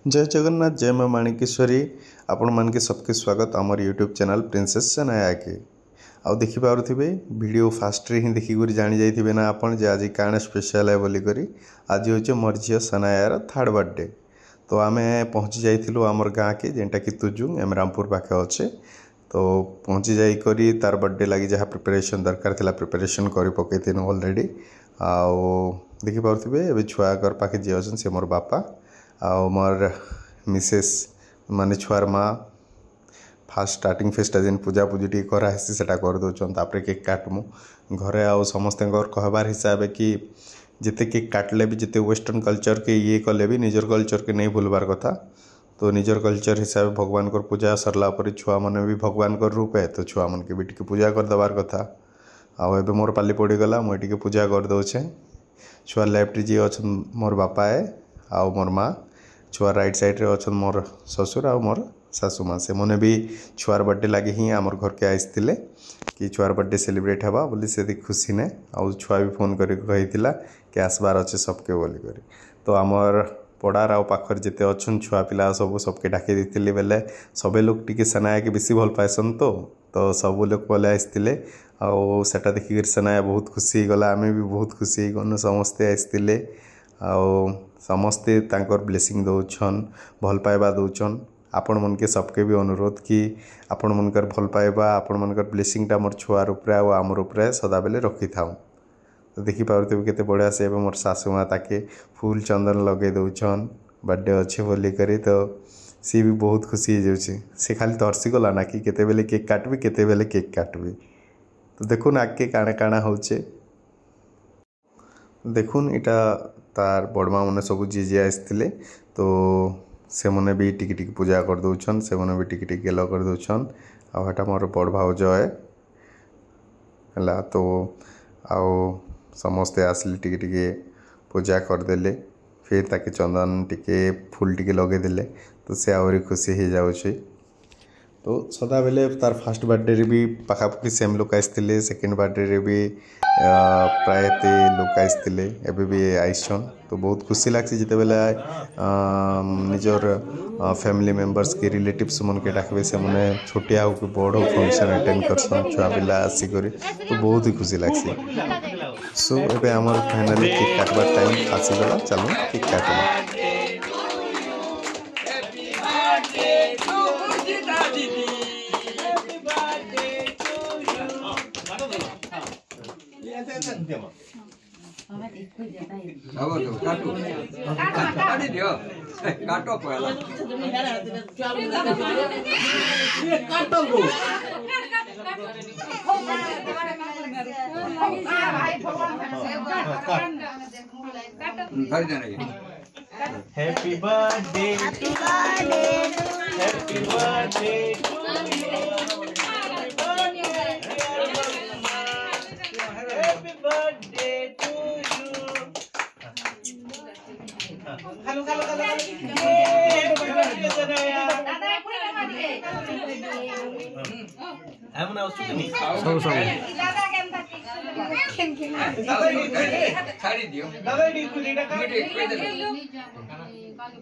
जय जगन्नाथ जय माँ माणिकेश्वरी आपण मानके सबके स्वागत आमर यूट्यूब चैनल प्रिंसेस सनाया के आउ देखिपे वीडियो फास्ट ही देखिक जानी जाइए ना आपन जे आज काण स्पेशल है बोली करी आज हूँ मोर झी सनायार थर्ड बर्थडे। तो आम पहुँची जाइलु आमर गाँ के जेनटा कि तुजुंग एमरामपुर पाखे अच्छे। तो पहुँची जाइकरी तार बर्थडे लगी जहाँ प्रिपरेशन दरकार थिला प्रिपरेशन कर पकईन अलरेडी। आउ देखिपे ए छुआ पाखे जी अच्छे से मोर बापा आउ मोर मिसेस माने छुआर माँ फास्ट स्टार्टिंग फेस्टा जेन पूजा पूजी टी कराही से कर दौन केक काटमु घरे आउ समस्त कहबार हिसाब कि जिते केक काटले भी जिते वेस्टर्न कल्चर के ये कले भी निजर कल्चर के नहीं भूलबार कथा। तो निजर कल्चर हिसाब भगवान को पूजा सरला छुआ मैंने भी भगवान को रूप है तो छुआ मन के भी टी पूजा कर दबार कथा। आउ एबे मोर पाली पड़गला मुझे पूजा कर दौचे। छुआ लेफ्ट जी अच्छा मोर बापा है आउ मोर माँ छुआ राइट साइड रे अच्छा मोर ससुर आ मोर सासू माँ से मैंने भी छुआर बर्थडे लगे ही आमर घर के आसते कि छुआर बर्थडे सेलिब्रेट हवा बोली से खुशी ने आउ छुआ भी फोन करी कि आसबार अच्छे सबके बोली करी। तो आमर पड़ार आउ पाखर जिते अच्छन छुआ पिला सब सबके डाकी देती बेले सबे लोग टी सनाया के बेसी भल पाएसन तो सब लोग बोले आसते आउ सेटा देखिक सनाया बहुत खुशी गला आमे भी बहुत खुशी गनु समस्ते आसते आउ समस्ते तांकर ब्लेसिंग दौन भल पाइबा दौन। आपण मन के सबके भी अनुरोध कि आपण मनकर भल पाइबा आपण मनकर ब्लेसिंगटा मोर छुआर उपरे आ आमर उपरे सदा बेले रखी थाऊ। तो देखी पार्थिव केते बढ़िया से मोर सासू माँ ताके फूल चंदन लगे दौन बर्थडे अच्छे बोली करी। तो सी भी बहुत खुशी हो जाऊँगी से खाली तरसी गला ना कि केते बेले केक काटबी केते बेले केक काटबी। तो देखुन आगे काଣା काଣା होचे देखुन इटा तार बड़मा मैंने सब जी जी आसते तो से मैंने भी टिकी टिकी पूजा कर दौन से मैंने भी टिकी टिकी गेल कर दौन आटा मोर बड़ भाउज है तो आउ समस्ते आसले टिके टिके पूजा करदे फिर ताके चंदन टिके फूल टिके लगेदे तो से आहरी खुशी हो जाऊँगी। तो सदा बेले तार फास्ट बर्थडे रे भी पाखापाखि सेम लोक आसते सेकेंड बर्थडे रे भी प्राय लोक आसते एबे भी आइसन। तो बहुत खुशी लग्सी जिते बेले निजर फैमिली मेंबर्स के रिलेटिव्स मन के डाकबे से मैंने छोटिया हो कि बड़ हो फंक्शन अटेंड करसन छुआ पिला आसिक तो बहुत ही खुशी लग्सी। सो एबे आमर फाइनली केक काटबार टाइम आसीगला चलो केक काटबा। काटो पहला happy birthday to you happy birthday to you happy birthday to you. Hello hello hello हम ना उसको नहीं सब छाड़ी दियो दादा डी कुलीटा का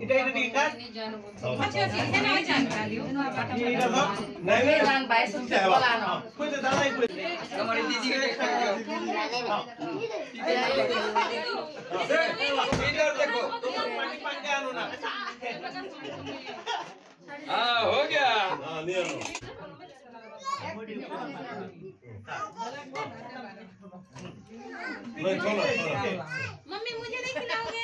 इटा डी का अच्छा है ना जान का लियो नहीं जान भाई सब बोला ना कोई तो दादा कोई हमारी दीदी के इधर देखो तुम पानी पानी के आनो ना हां हो गया हां ले लो मम्मी मुझे नहीं खिलाओगे।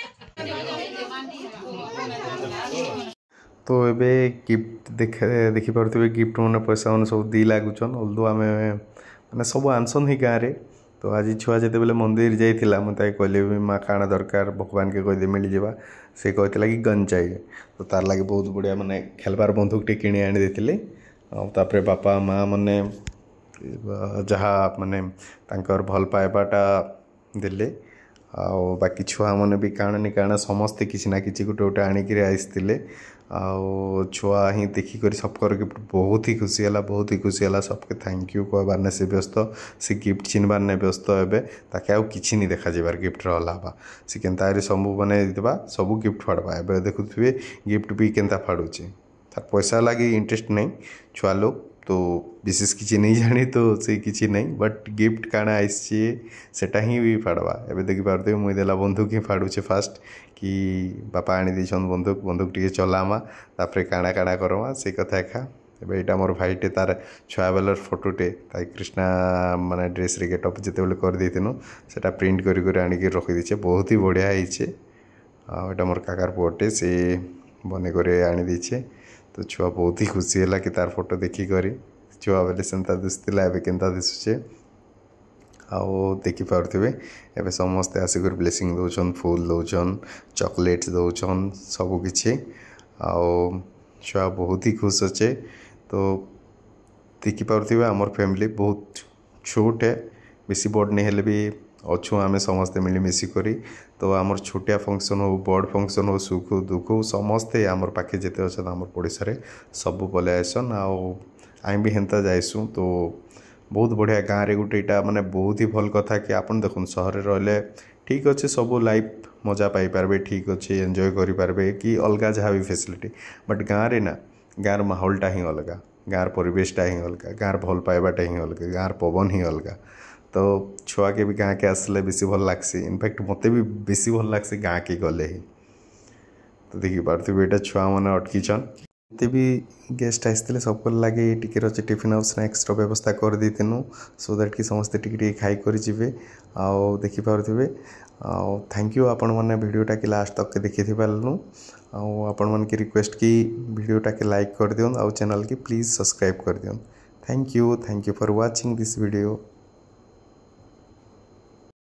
तो एबे गिफ्ट देखी पारे गिफ्ट मैंने पैसा मैंने सब दी लगुन अल्दो आम मैंने सब आनसन ही गाँव में। तो आज छुआ जिते बेले मंदिर जाइला मुझे कहली माँ काଣା दरकार भगवान के कहदे मिल जावा से कहला कि गन चाहिए। तो तार लगे बहुत बढ़िया माने खेलबार बंदूक टे किणी आनी देते तापर बापा माँ मैंने जहाँ माने तांकर भल पाइबाटा देले आउ बाकी छुआ मैंने भी काण नहीं काण समस्ते किसी ना किसी गोटे गोटे आणिक आसते आउ छुआ ही देखिक सबकर गिफ्ट बहुत ही खुशी है बहुत ही खुशी है सबके थैंक यू कहबार ना से व्यस्त से गिफ्ट चिन्हबार नहीं व्यस्त एवं ताके आउ कि नहीं देखा जाबार गिफ्ट रहा सी केन्ता सब बन सब गिफ्ट फाड़वा एवं देखुए गिफ्ट भी केन्ता फाड़ुचे तार पैसा लगे इंटरेस्ट नहीं छुआ लोग तो विशेष किसी नहीं जानी तो से किसी नहीं बट गिफ्ट काण आसी सेटा ही भी फाड़वा एवं देखिपे मुई देला बंदूक ही फाड़ुचे फास्ट कि बापा आनी देछन बंदूक बंदूक टे चलामा तापर काणा काणा करमा से कथा एका एवं यहाँ मोर भाईटे तार छुआ बेलर फोटोटे कृष्णा माने ड्रेस रे गेटअप जिते कर देनु सेटा प्रिंट कर आनिक रखीदे बहुत ही बढ़िया होइछे आटा मोर काकार पुअटे से बने करे आनी देछे तो छुआ बहुत ही खुशी है कि तार फोटो देखी करी छुआ बेले सेन्ता दिशला एवं केन्ता दिशुचे आओ देखिपे एवं समस्ते आसिक ब्लेसिंग दौन फुल दौन चॉकलेट्स दौन सबकि आओ छुआ बहुत ही खुश अच्छे तो देखिपे आमर फैमिली बहुत छोट है बेसी बड़ नहीं हेले भी अच्छु आम समस्ते मिलमिशी करी तो आमर छोटिया फंक्शन हो बड़ फंक्शन हो सुख दुख समस्ते आमर पाखे जिते अच्छा आमर पड़ोसा सब पलि आसन आम भी हेन्ता जाइसु तो बहुत बढ़िया गाँव में गोटे यहाँ माने बहुत ही भल कथा कि आपन देखुन सहर रहिले ठीक अच्छे सब लाइफ मजा पाई पारबे ठीक अच्छे एंजॉय करि पारबे कि अलग जहाँ भी फैसिलिटी बट गाँव रे ना गाँव माहौलटा ही अलग गाँव परिवेशटा ही अलग गाँव भल पाइबाटा ही अलग गाँव पवन ही अलग तो छुआ के भी गाँव के आसले बेसी भल लागसी इनफैक्ट मते भी बेसी भल लागसी गाँव के गले ही तो देखी पार्थी बेटा छुआ मैंने अटकीचन मत भी गेस्ट आसते सबको लगे टिके रचे टिफिन और स्नैक्स व्यवस्था कर देनु सो दैट कि समस्ते टिके खाई कर जी आउ देखिपे थैंक यू आपण मैंने वीडियोटा कि लास्ट तक देखी पार्नु आपण मन की रिक्वेस्ट कि वीडियोटा के लाइक कर दियो आउ चैनल की प्लीज सब्सक्राइब कर दियो thank you for watching this video.